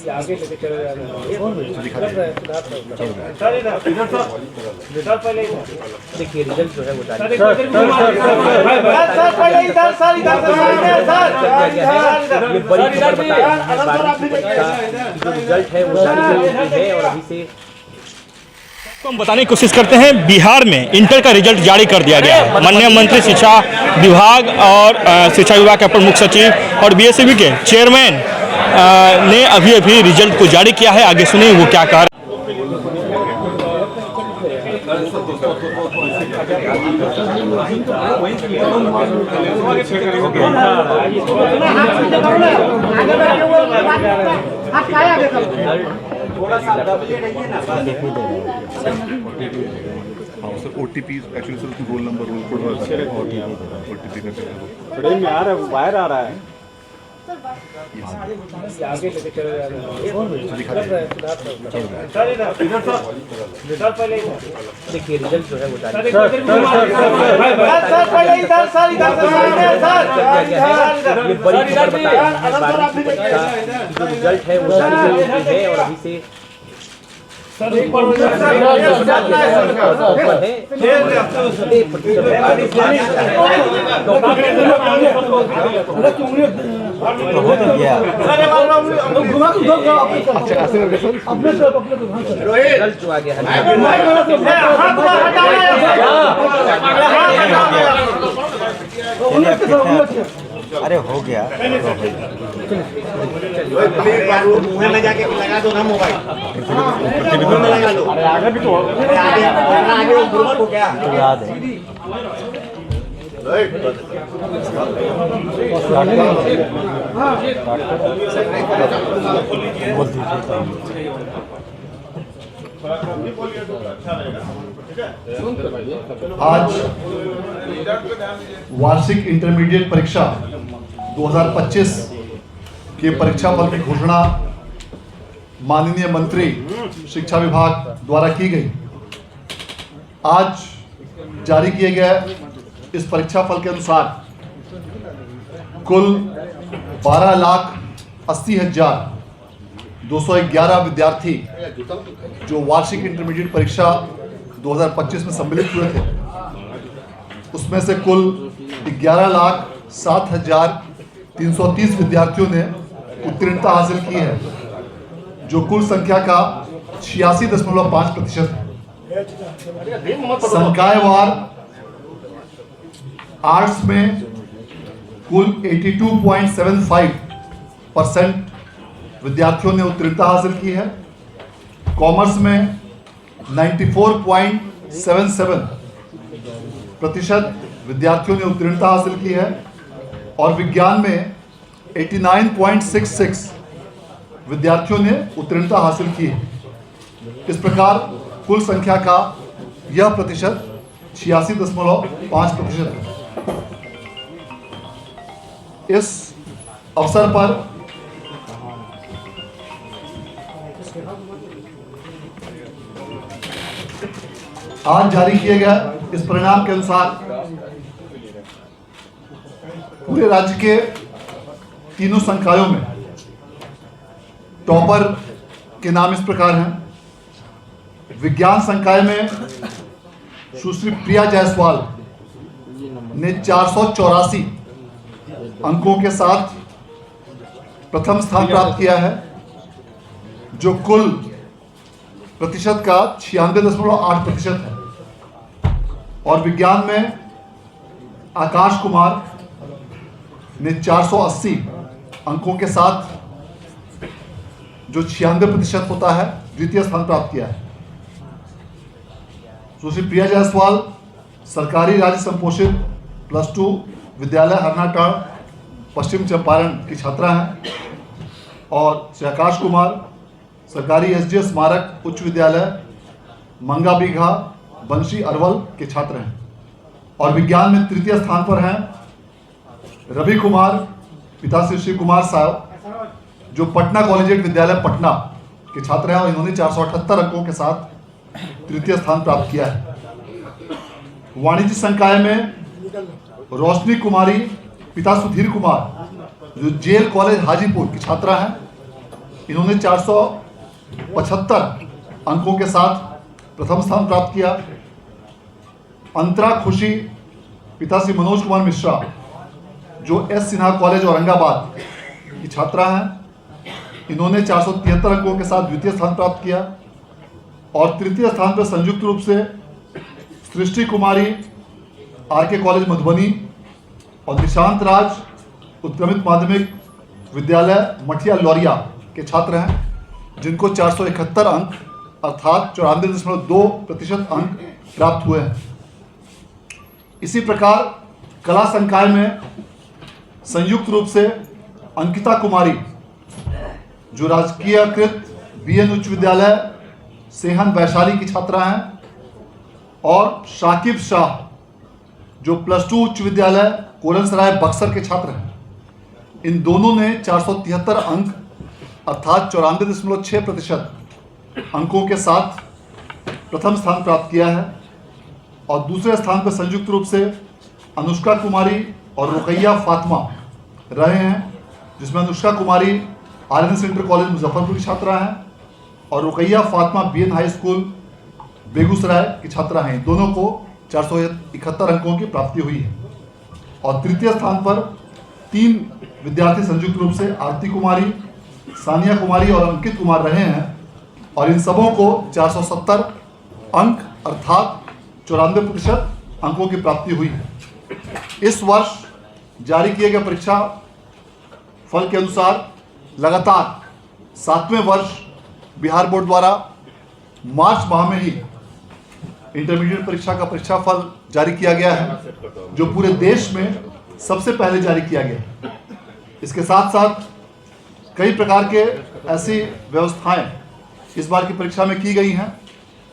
आगे लेके चले जा रहे हैं। देखिए रिजल्ट जो है वो जारी ये बड़ी खबर बता रही है। 12वीं की परीक्षा की जो रिजल्ट है वो जारी हो चुकी है और अभी से तो हम बताने की कोशिश करते हैं बिहार में इंटर का रिजल्ट जारी कर दिया गया है। माननीय मंत्री शिक्षा विभाग और शिक्षा विभाग के अपर मुख्य सचिव और बीएसईबी के चेयरमैन ने अभी रिजल्ट को जारी किया है। आगे सुनिए वो क्या कह रहे हैं। हाँ सर OTP एक्चुअली सर उसमें roll number roll code OTP का ट्रेन में आ रहा है बाहर आ रहा है आगे लेके चले जा रहे हैं। देखिए रिजल्ट जो है वो जारी ये बड़ी खबर बता रही है। 12वीं की परीक्षा की जो रिजल्ट है वो जारी हो चुकी है और अभी से रिजल्ट जो आ गया अरे हो गया मुंह में जाके लगा दो ना मोबाइल में लगा लो। आगे भी तो आगे हो क्या याद है आज वार्षिक इंटरमीडिएट परीक्षा 2025 के परीक्षा फल की घोषणा माननीय मंत्री शिक्षा विभाग द्वारा की गई। आज जारी किए गए इस परीक्षा फल के अनुसार कुल 12,80,211 विद्यार्थी जो वार्षिक इंटरमीडिएट परीक्षा 2025 में सम्मिलित हुए थे, उसमें से कुल 11,07,330 विद्यार्थियों ने उत्तीर्णता हासिल की है, जो कुल संख्या का 86.5% है। संकायवार आर्ट्स में कुल 82.75% विद्यार्थियों ने उत्तीर्णता हासिल की है। कॉमर्स में 94.77% विद्यार्थियों ने उत्तीर्णता हासिल की है और विज्ञान में 89.66 विद्यार्थियों ने उत्तीर्णता हासिल की है। इस प्रकार कुल संख्या का यह प्रतिशत 86.5% है। इस अवसर पर आज जारी किए गए इस परिणाम के अनुसार पूरे राज्य के तीनों संकायों में टॉपर के नाम इस प्रकार हैं। विज्ञान संकाय में सुश्री प्रिया जायसवाल ने 484 अंकों के साथ प्रथम स्थान प्राप्त किया है, जो कुल प्रतिशत का 96.8% है। और विज्ञान में आकाश कुमार ने 480 अंकों के साथ, जो 96% होता है, द्वितीय स्थान प्राप्त किया है। सुश्री प्रिया जायसवाल सरकारी राज्य संपोषित +2 विद्यालय हरनाटाड़ पश्चिम चंपारण की छात्रा हैं और श्री आकाश कुमार सरकारी SGS स्मारक उच्च विद्यालय मंगा बीघा बंशी अरवल के छात्र हैं। और विज्ञान में तृतीय स्थान पर हैं रवि कुमार पिता श्री शिव कुमार साहब, जो पटना कॉलेजिएट विद्यालय पटना के छात्र हैं और इन्होंने 478 अंकों के साथ तृतीय स्थान प्राप्त किया है। वाणिज्य संकाय में रोशनी कुमारी पिता सुधीर कुमार, जो जेल कॉलेज हाजीपुर की छात्रा हैं, इन्होंने 475 अंकों के साथ प्रथम स्थान प्राप्त किया। अंतरा खुशी पिता श्री मनोज कुमार मिश्रा जो एस सिन्हा कॉलेज औरंगाबाद की छात्रा हैं, इन्होंने 473 अंकों के साथ द्वितीय स्थान प्राप्त किया। और तृतीय स्थान पर संयुक्त रूप से सृष्टि कुमारी आर के कॉलेज मधुबनी और निशांत राज उत्क्रमित माध्यमिक विद्यालय मठिया लौरिया के छात्र हैं, जिनको 471 अंक अर्थात 94.2% अंक प्राप्त हुए हैं। इसी प्रकार कला संकाय में संयुक्त रूप से अंकिता कुमारी जो राजकीयकृत बीएन उच्च विद्यालय सेहन वैशाली की छात्रा हैं और शाकिब शाह जो +2 उच्च विद्यालय कोलनसराय बक्सर के छात्र हैं, इन दोनों ने 473 अंक अर्थात 94.6% अंकों के साथ प्रथम स्थान प्राप्त किया है। और दूसरे स्थान पर संयुक्त रूप से अनुष्का कुमारी और रुकैया फातिमा रहे हैं, जिसमें अनुष्का कुमारी आर्यन सेंटर कॉलेज मुजफ्फरपुर की छात्रा हैं और Rukaiya Fatima BN high school Begusarai की छात्रा हैं। दोनों को 471 अंकों की प्राप्ति हुई है। और तृतीय स्थान पर 3 विद्यार्थी संयुक्त रूप से आरती कुमारी, सानिया कुमारी और अंकित कुमार रहे हैं और इन सबों को 470 अंक अर्थात 94% अंकों की प्राप्ति हुई है। इस वर्ष जारी किए गए परीक्षा फल के अनुसार लगातार 7वें वर्ष बिहार बोर्ड द्वारा मार्च माह में ही इंटरमीडिएट परीक्षा का परीक्षा फल जारी किया गया है, जो पूरे देश में सबसे पहले जारी किया गया। इसके साथ साथ कई प्रकार के ऐसी व्यवस्थाएं इस बार की परीक्षा में की गई हैं,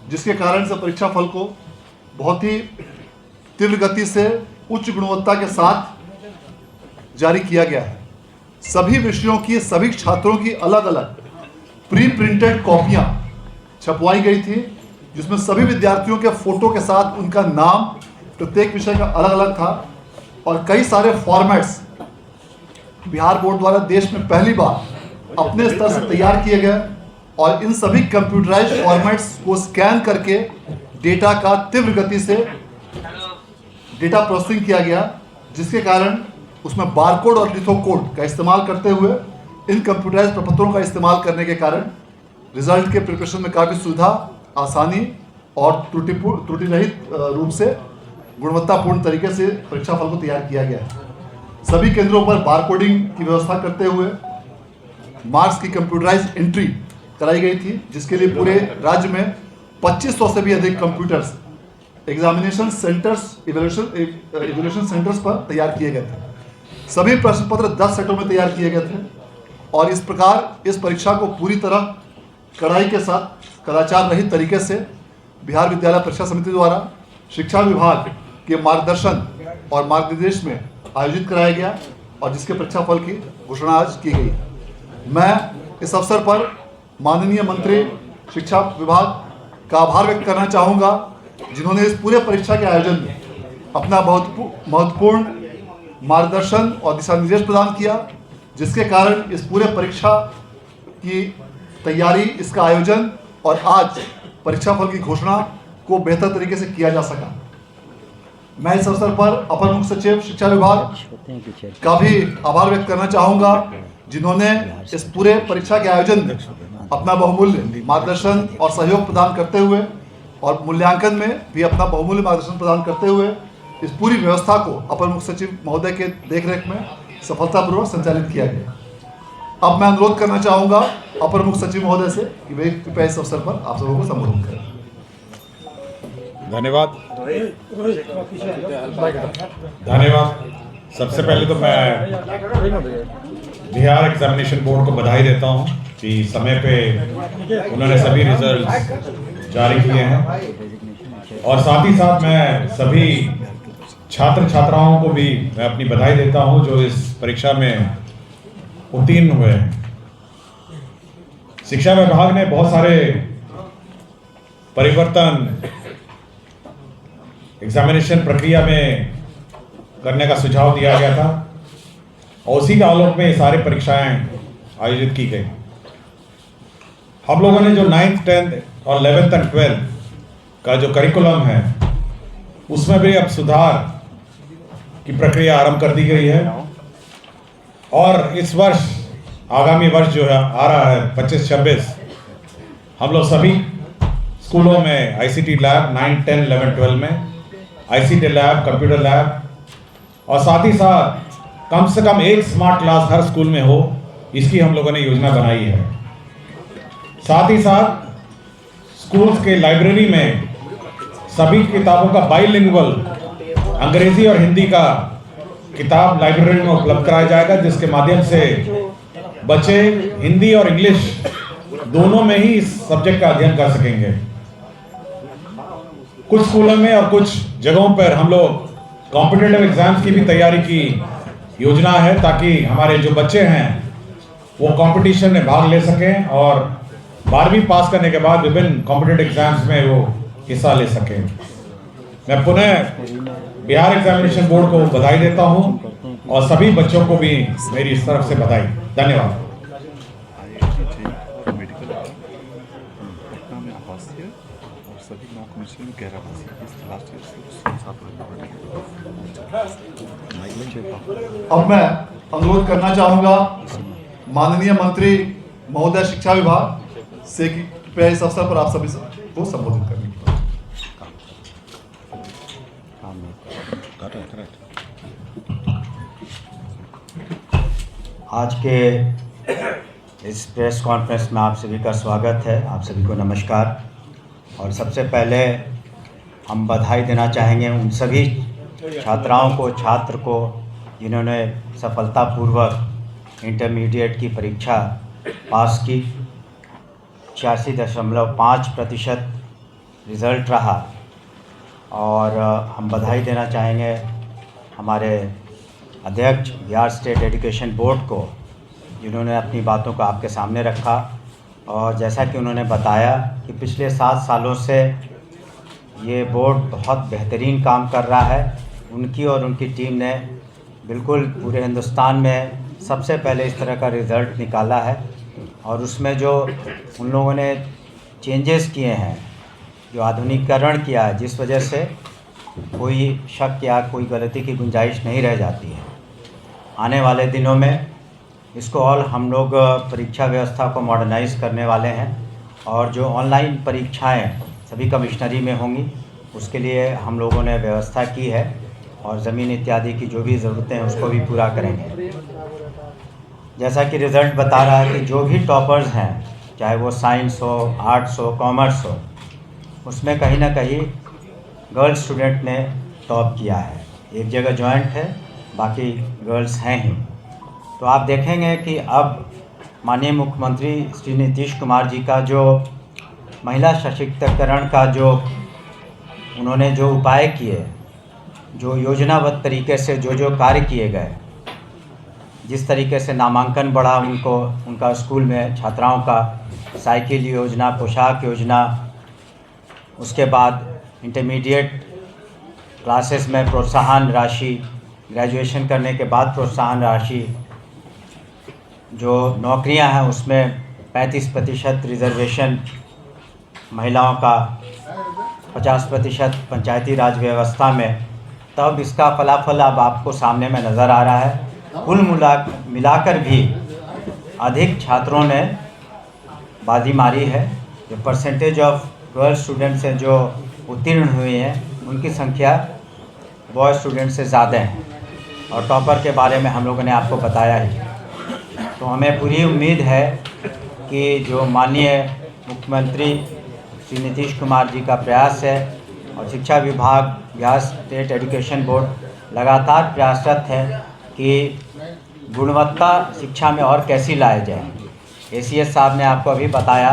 जिसके कारण से परीक्षा फल को बहुत ही तीव्र गति से उच्च गुणवत्ता के साथ जारी किया गया है। सभी विषयों की सभी छात्रों की अलग अलग प्री प्रिंटेड कॉपियां छपवाई गई थी, जिसमें सभी विद्यार्थियों के फोटो के साथ उनका नाम प्रत्येक विषय का अलग अलग था। और कई सारे फॉर्मेट्स बिहार बोर्ड द्वारा देश में पहली बार अपने स्तर से तैयार किए गए और इन सभी कंप्यूटराइज्ड फॉर्मेट्स को स्कैन करके डेटा का तीव्र गति से डेटा प्रोसेसिंग किया गया, जिसके कारण उसमें बारकोड और लिथोकोड का इस्तेमाल करते हुए इन कंप्यूटराइज्ड प्रपत्रों का इस्तेमाल करने के कारण रिजल्ट के प्रिपरेशन में काफ़ी सुविधा, आसानी और त्रुटि रहित रूप से गुणवत्तापूर्ण तरीके से परीक्षा फल को तैयार किया गया है। सभी केंद्रों पर बारकोडिंग की व्यवस्था करते हुए मार्क्स की कंप्यूटराइज्ड एंट्री कराई गई थी, जिसके लिए पूरे राज्य में 2500 से भी अधिक computers examination centres evaluation centres पर तैयार किए गए थे। सभी प्रश्न पत्र 10 सेटों में तैयार किए गए थे और इस प्रकार इस परीक्षा को पूरी तरह कड़ाई के साथ कदाचार रहित तरीके से बिहार विद्यालय परीक्षा समिति द्वारा शिक्षा विभाग के मार्गदर्शन और मार्गनिर्देश में आयोजित कराया गया और जिसके परीक्षा फल की घोषणा आज की गई। मैं इस अवसर पर माननीय मंत्री शिक्षा विभाग का आभार व्यक्त करना चाहूँगा, जिन्होंने इस पूरे परीक्षा के आयोजन में अपना बहुत महत्वपूर्ण मार्गदर्शन और दिशा निर्देश प्रदान किया, जिसके कारण इस पूरे परीक्षा की तैयारी, इसका आयोजन और आज परीक्षा फल की घोषणा को बेहतर तरीके से किया जा सका। मैं इस अवसर पर अपर मुख्य सचिव शिक्षा विभाग का भी आभार व्यक्त करना चाहूँगा, जिन्होंने इस पूरे परीक्षा के आयोजन में अपना बहुमूल्य मार्गदर्शन और सहयोग प्रदान करते हुए और मूल्यांकन में भी अपना बहुमूल्य मार्गदर्शन प्रदान करते हुए इस पूरी व्यवस्था को अपर मुख्य सचिव महोदय के देखरेख में सफलतापूर्वक संचालित किया गया। अब मैं अनुरोध करना चाहूँगा अपर मुख्य सचिव महोदय से कि वे कृपया इस अवसर पर आप सबों को संबोधित करें। धन्यवाद। सबसे पहले तो मैं बिहार एग्जामिनेशन बोर्ड को बधाई देता हूं कि समय पे उन्होंने सभी रिजल्ट जारी किए हैं और साथ ही साथ मैं सभी छात्र छात्राओं को भी मैं अपनी बधाई देता हूं जो इस परीक्षा में उत्तीर्ण हुए हैं। शिक्षा विभाग ने बहुत सारे परिवर्तन एग्जामिनेशन प्रक्रिया में करने का सुझाव दिया गया था और उसी के आलोक में ये सारी परीक्षाएं आयोजित की गई। हम लोगों ने जो 9th 10th और 11th एंड 12th का जो करिकुलम है उसमें भी अब सुधार की प्रक्रिया आरंभ कर दी गई है और इस वर्ष आगामी वर्ष जो है आ रहा है 25-26 हम लोग सभी स्कूलों में आईसीटी लैब 9, 10, 11, 12 में आईसीटी लैब, कंप्यूटर लैब और साथ ही साथ कम से कम एक स्मार्ट क्लास हर स्कूल में हो, इसकी हम लोगों ने योजना बनाई है। साथ ही साथ स्कूल्स के लाइब्रेरी में सभी किताबों का बाइलिंगुअल अंग्रेजी और हिंदी का किताब लाइब्रेरी में उपलब्ध कराया जाएगा, जिसके माध्यम से बच्चे हिंदी और इंग्लिश दोनों में ही इस सब्जेक्ट का अध्ययन कर सकेंगे। कुछ स्कूलों में और कुछ जगहों पर हम लोग कॉम्पिटिटिव एग्जाम्स की भी तैयारी की योजना है, ताकि हमारे जो बच्चे हैं वो कंपटीशन में भाग ले सकें और 12वीं पास करने के बाद विभिन्न कॉम्पिटिटिव एग्जाम्स में वो हिस्सा ले सकें। मैं पुनः बिहार एग्जामिनेशन बोर्ड को बधाई देता हूं और सभी बच्चों को भी मेरी इस तरफ से बधाई। धन्यवाद। मेडिकल पटना में आवासीय और सभी नॉन कमर्शियल में गैर आवासीय इस लास्ट ईयर से 7 अब मैं अनुरोध करना चाहूँगा माननीय मंत्री महोदय शिक्षा विभाग से कि कृपया इस अवसर पर आप सभी को संबोधित करने की आज के इस प्रेस कॉन्फ्रेंस में आप सभी का स्वागत है। आप सभी को नमस्कार। और सबसे पहले हम बधाई देना चाहेंगे उन सभी छात्राओं को, छात्र को जिन्होंने सफलतापूर्वक इंटरमीडिएट की परीक्षा पास की। 86.5% रिज़ल्ट रहा। और हम बधाई देना चाहेंगे हमारे अध्यक्ष बिहार स्टेट एजुकेशन बोर्ड को, जिन्होंने अपनी बातों को आपके सामने रखा। और जैसा कि उन्होंने बताया कि पिछले 7 सालों से ये बोर्ड बहुत बेहतरीन काम कर रहा है। उनकी और उनकी टीम ने बिल्कुल पूरे हिंदुस्तान में सबसे पहले इस तरह का रिज़ल्ट निकाला है। और उसमें जो उन लोगों ने चेंजेस किए हैं, जो आधुनिकीकरण किया है, जिस वजह से कोई शक या कोई गलती की गुंजाइश नहीं रह जाती है। आने वाले दिनों में इसको और हम लोग परीक्षा व्यवस्था को मॉडर्नाइज़ करने वाले हैं और जो ऑनलाइन परीक्षाएं सभी कमिश्नरी में होंगी, उसके लिए हम लोगों ने व्यवस्था की है और ज़मीन इत्यादि की जो भी ज़रूरतें हैं उसको भी पूरा करेंगे। जैसा कि रिज़ल्ट बता रहा है कि जो भी टॉपर्स हैं, चाहे वो साइंस हो, आर्ट्स हो, कॉमर्स हो, उसमें कहीं ना कहीं गर्ल्स स्टूडेंट ने टॉप किया है। एक जगह जॉइंट है, बाकी गर्ल्स हैं ही। तो आप देखेंगे कि अब माननीय मुख्यमंत्री श्री नीतीश कुमार जी का जो महिला सशक्तिकरण का जो उन्होंने जो उपाय किए, जो योजनाबद्ध तरीके से जो कार्य किए गए, जिस तरीके से नामांकन बढ़ा उनको, उनका स्कूल में छात्राओं का साइकिल योजना, पोशाक योजना, उसके बाद इंटरमीडिएट क्लासेस में प्रोत्साहन राशि, ग्रेजुएशन करने के बाद प्रोत्साहन राशि, जो नौकरियां हैं उसमें 35% रिजर्वेशन महिलाओं का, 50% पंचायती राज व्यवस्था में, तब इसका फलाफल अब आपको सामने में नज़र आ रहा है। कुल मिलाकर भी अधिक छात्रों ने बाजी मारी है। जो परसेंटेज ऑफ गर्ल स्टूडेंट से जो उत्तीर्ण हुए हैं, उनकी संख्या बॉय स्टूडेंट से ज़्यादा है। और टॉपर के बारे में हम लोगों ने आपको बताया ही। तो हमें पूरी उम्मीद है कि जो माननीय मुख्यमंत्री श्री नीतीश कुमार जी का प्रयास है और शिक्षा विभाग, बिहार स्टेट एजुकेशन बोर्ड लगातार प्रयासरत है कि गुणवत्ता शिक्षा में और कैसी लाए जाए। एसीएस साहब ने आपको अभी बताया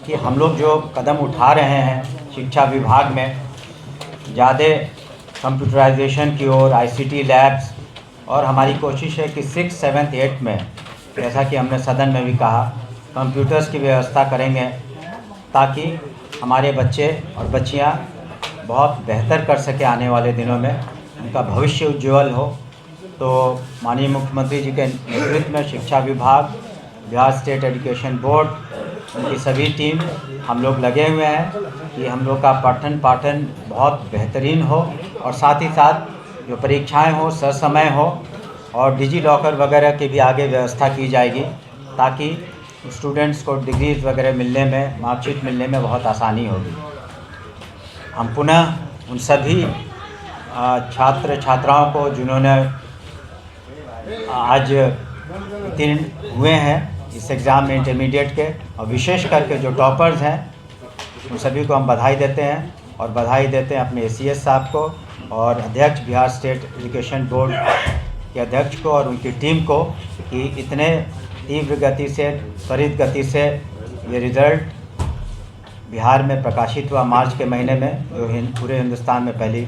कि हम लोग जो कदम उठा रहे हैं शिक्षा विभाग में, ज़्यादा कंप्यूटराइजेशन की ओर, आईसीटी लैब्स, और हमारी कोशिश है कि 6, 7, 8 में, जैसा कि हमने सदन में भी कहा, कंप्यूटर्स की व्यवस्था करेंगे ताकि हमारे बच्चे और बच्चियां बहुत बेहतर कर सके आने वाले दिनों में, उनका भविष्य उज्ज्वल हो। तो माननीय मुख्यमंत्री जी के नेतृत्व में शिक्षा विभाग, बिहार स्टेट एजुकेशन बोर्ड उनकी सभी टीम हम लोग लगे हुए हैं कि हम लोग का पठन पाठन बहुत बेहतरीन हो और साथ ही साथ जो परीक्षाएं हो ससमय हो और डिजी लॉकर वगैरह की भी आगे व्यवस्था की जाएगी ताकि स्टूडेंट्स को डिग्रीज वगैरह मिलने में, मार्कशीट मिलने में बहुत आसानी होगी। हम पुनः उन सभी छात्र छात्राओं को जिन्होंने आज उत्तीर्ण हुए हैं इस एग्ज़ाम में इंटरमीडिएट के, और विशेष करके जो टॉपर्स हैं उन सभी को हम बधाई देते हैं और बधाई देते हैं अपने ACS साहब को और अध्यक्ष बिहार स्टेट एजुकेशन बोर्ड के अध्यक्ष को और उनकी टीम को कि इतने तीव्र गति से, त्वरित गति से ये रिज़ल्ट बिहार में प्रकाशित हुआ मार्च के महीने में, जो पूरे हिंदुस्तान में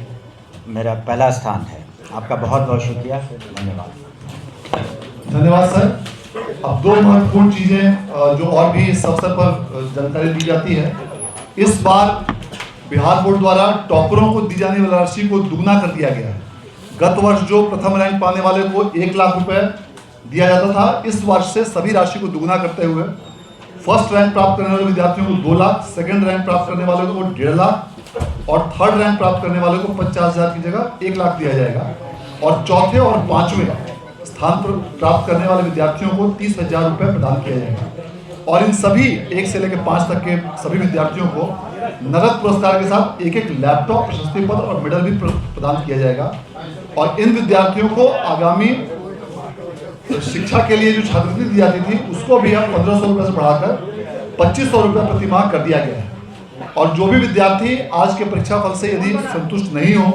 मेरा पहला स्थान है। आपका बहुत बहुत शुक्रिया, धन्यवाद। धन्यवाद सर। अब दो महत्वपूर्ण चीज़ें जो और भी इस अवसर पर जानकारी दी जाती है। इस बार बिहार बोर्ड द्वारा टॉपरों को दी जाने वाली राशि को दुगना कर दिया गया है। गत वर्ष जो प्रथम रैंक पाने वाले को 1 लाख रुपए दिया जाता था, इस वर्ष से सभी राशि को दुगना करते हुए फर्स्ट रैंक प्राप्त करने वाले विद्यार्थियों को 2 लाख, सेकेंड रैंक प्राप्त करने वाले को 1.5 लाख और थर्ड रैंक प्राप्त करने वाले को 50,000 की जगह 1 लाख दिया जाएगा और चौथे और 5वें स्थान पर प्राप्त करने वाले विद्यार्थियों को 30,000 रुपये प्रदान किया जाएगा और इन सभी 1 से लेकर 5 तक के सभी विद्यार्थियों को नगद पुरस्कार के साथ एक लैपटॉप, प्रशस्ति पत्र और मेडल भी प्रदान किया जाएगा और इन विद्यार्थियों को आगामी शिक्षा के लिए जो छात्रवृत्ति दी जाती थी उसको भी अब 1,500 रुपये से बढ़ाकर 2,500 रुपये प्रति माह कर दिया गया है और जो भी विद्यार्थी आज के परीक्षा फल से यदि संतुष्ट नहीं हो